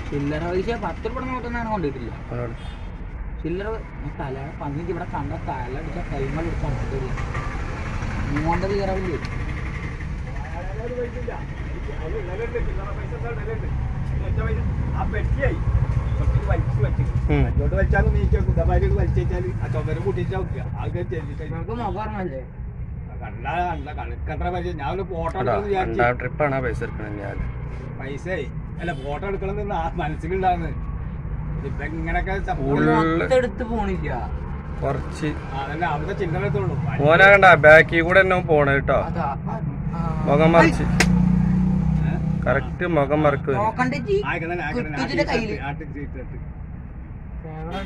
ചില്ലറ പൈസ 10 രൂപ നോട്ടുന്നാണ് കൊണ്ടിട്ടില്ല. ചില്ലറ തല പന്നിക്ക് ഇവിടെ കണ്ട തല അടിച്ച കൈമ എടുക്കാൻ 300 കയറാവില്ലേ? വലിച്ചാലും നീക്കി വലിച്ചാൽ ആ ചുമര് കൂട്ടിട്ട് നമുക്ക് മുഖമല്ലേ കണക്കത്ര പൈസ ഞാൻ ഫോട്ടോ ട്രിപ്പാണ് പൈസ അല്ല ഫോട്ടോ എടുക്കണം മനസ്സിലുണ്ടാവുന്നത്. ഇപ്പൊ ഇങ്ങനൊക്കെ എടുത്ത് പോണില്ല കുറച്ച് അതന്നെ അവിടുത്തെ ചില്ലറ എടുത്തോളൂ. മോനെ കണ്ട ബാക്കി കൂടെ തന്നെ പോണ കേട്ടോ. മുഖം മറിച്ച് കറക്റ്റ് മുഖം മറക്കുക. ക്യാമറ